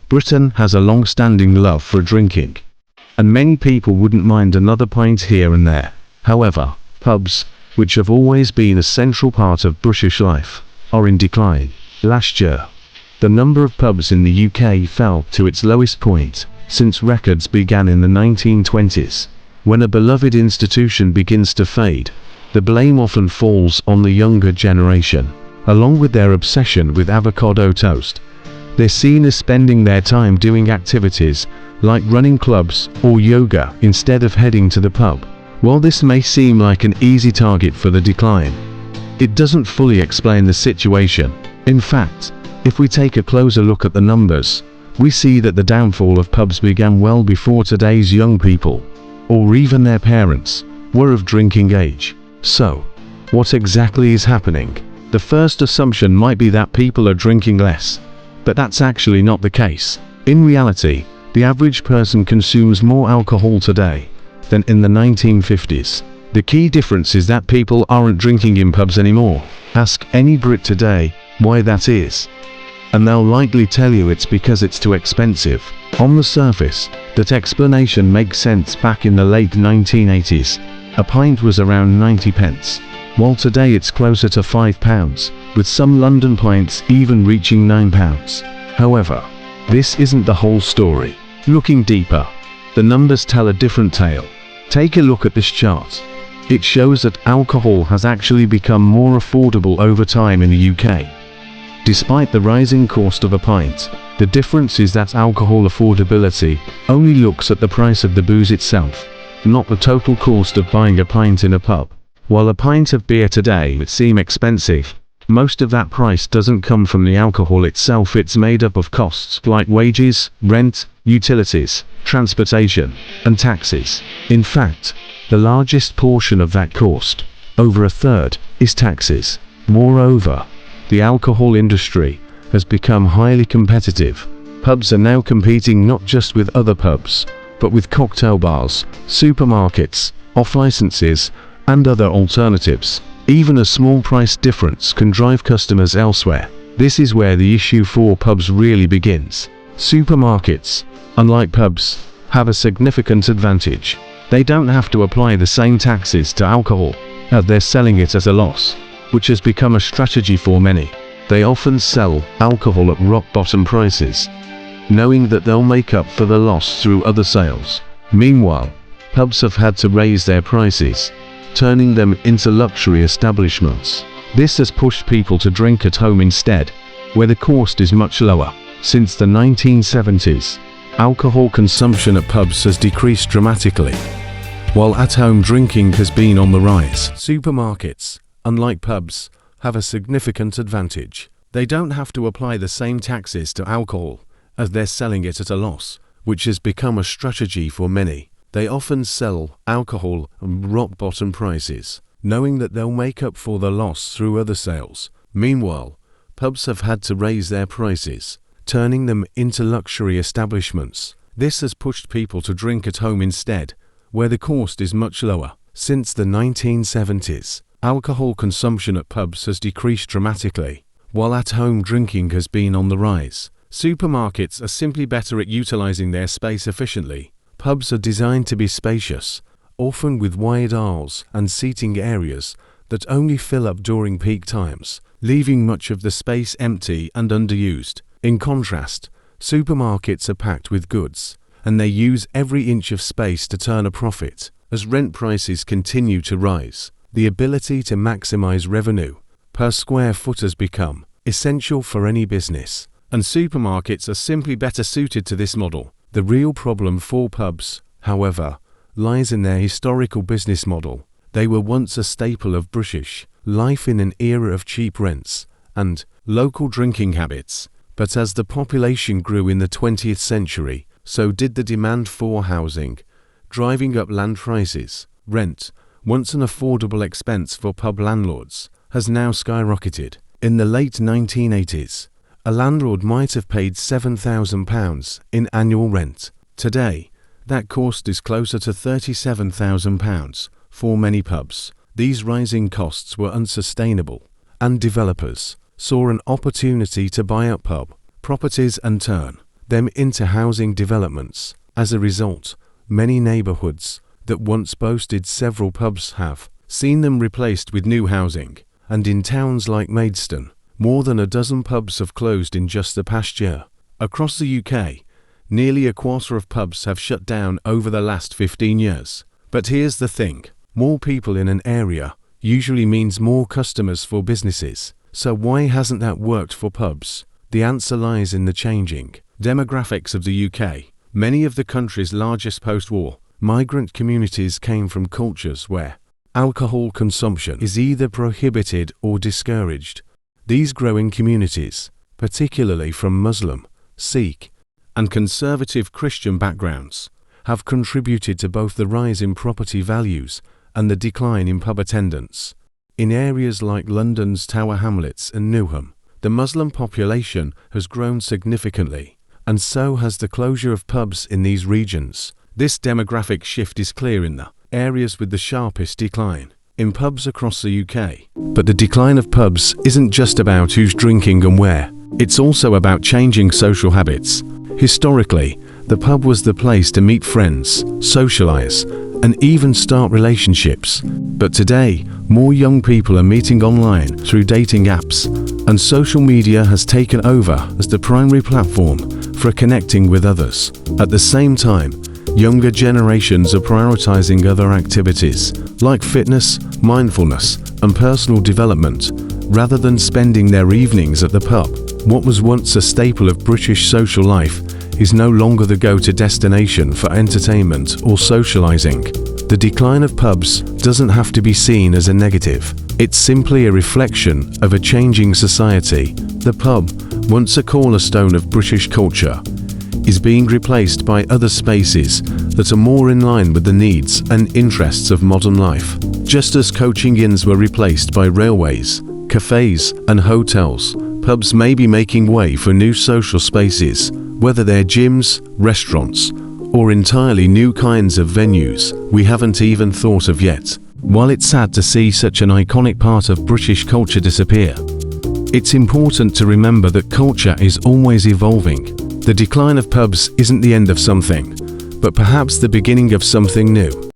Britain has a long-standing love for drinking, and many people wouldn't mind another pint here and there. However, pubs, which have always been a central part of British life, are in decline. Last year, the number of pubs in the UK fell to its lowest point since records began in the 1920s. When a beloved institution begins to fade, the blame often falls on the younger generation. Along with their obsession with avocado toast, they're seen as spending their time doing activities like running clubs or yoga instead of heading to the pub. While this may seem like an easy target for the decline, it doesn't fully explain the situation. In fact, if we take a closer look at the numbers, we see that the downfall of pubs began well before today's young people, or even their parents, were of drinking age. So, what exactly is happening? The first assumption might be that people are drinking less, but that's actually not the case. In reality, the average person consumes more alcohol today than in the 1950s. The key difference is that people aren't drinking in pubs anymore. Ask any Brit today why that is, and they'll likely tell you it's because it's too expensive. On the surface, that explanation makes sense. Back in the late 1980s, a pint was around 90 pence, while today it's closer to £5, with some London pints even reaching £9. However, this isn't the whole story. Looking deeper, the numbers tell a different tale. Take a look at this chart. It shows that alcohol has actually become more affordable over time in the UK. Despite the rising cost of a pint, the difference is that alcohol affordability only looks at the price of the booze itself, not the total cost of buying a pint in a pub. While a pint of beer today would seem expensive, most of that price doesn't come from the alcohol itself. It's made up of costs like wages, rent, utilities, transportation, and taxes. In fact, the largest portion of that cost, over a third, is taxes. Moreover, the alcohol industry has become highly competitive. Pubs are now competing not just with other pubs, but with cocktail bars, supermarkets, off-licenses, and other alternatives. Even a small price difference can drive customers elsewhere. This is where the issue for pubs really begins. Supermarkets, unlike pubs, have a significant advantage. They don't have to apply the same taxes to alcohol, as they're selling it at a loss, which has become a strategy for many. They often sell alcohol at rock-bottom prices, knowing that they'll make up for the loss through other sales. Meanwhile, pubs have had to raise their prices, turning them into luxury establishments. This has pushed people to drink at home instead, where the cost is much lower. Since the 1970s, alcohol consumption at pubs has decreased dramatically, while at-home drinking has been on the rise. Supermarkets, unlike pubs, have a significant advantage. They don't have to apply the same taxes to alcohol, as they're selling it at a loss, which has become a strategy for many. They often sell alcohol at rock-bottom prices, knowing that they'll make up for the loss through other sales. Meanwhile, pubs have had to raise their prices, turning them into luxury establishments. This has pushed people to drink at home instead, where the cost is much lower. Since the 1970s, alcohol consumption at pubs has decreased dramatically, while at-home drinking has been on the rise. Supermarkets are simply better at utilizing their space efficiently. Pubs are designed to be spacious, often with wide aisles and seating areas that only fill up during peak times, leaving much of the space empty and underused. In contrast, supermarkets are packed with goods, and they use every inch of space to turn a profit. As rent prices continue to rise, the ability to maximize revenue per square foot has become essential for any business, and supermarkets are simply better suited to this model. The real problem for pubs, however, lies in their historical business model. They were once a staple of British life in an era of cheap rents and local drinking habits, but as the population grew in the 20th century, so did the demand for housing, driving up land prices. Rent, once an affordable expense for pub landlords, has now skyrocketed. In the late 1980s, a landlord might have paid £7,000 in annual rent. Today, that cost is closer to £37,000 for many pubs. These rising costs were unsustainable, and developers saw an opportunity to buy up pub properties and turn them into housing developments. As a result, many neighborhoods that once boasted several pubs have seen them replaced with new housing, and in towns like Maidstone, more than a dozen pubs have closed in just the past year. Across the UK, nearly a quarter of pubs have shut down over the last 15 years. But here's the thing, more people in an area usually means more customers for businesses. So why hasn't that worked for pubs? The answer lies in the changing demographics of the UK. Many of the country's largest post-war migrant communities came from cultures where alcohol consumption is either prohibited or discouraged. These growing communities, particularly from Muslim, Sikh, and conservative Christian backgrounds, have contributed to both the rise in property values and the decline in pub attendance. In areas like London's Tower Hamlets and Newham, the Muslim population has grown significantly, and so has the closure of pubs in these regions. This demographic shift is clear in the areas with the sharpest decline in pubs across the UK. But the decline of pubs isn't just about who's drinking and where. It's also about changing social habits. Historically, the pub was the place to meet friends, socialize, and even start relationships. But today, more young people are meeting online through dating apps, and social media has taken over as the primary platform for connecting with others. At the same time, younger generations are prioritizing other activities like fitness, mindfulness, and personal development, rather than spending their evenings at the pub. What was once a staple of British social life is no longer the go-to destination for entertainment or socializing. The decline of pubs doesn't have to be seen as a negative. It's simply a reflection of a changing society. The pub, once a cornerstone of British culture, is being replaced by other spaces that are more in line with the needs and interests of modern life. Just as coaching inns were replaced by railways, cafes, and hotels, pubs may be making way for new social spaces, whether they're gyms, restaurants, or entirely new kinds of venues we haven't even thought of yet. While it's sad to see such an iconic part of British culture disappear, it's important to remember that culture is always evolving. The decline of pubs isn't the end of something, but perhaps the beginning of something new.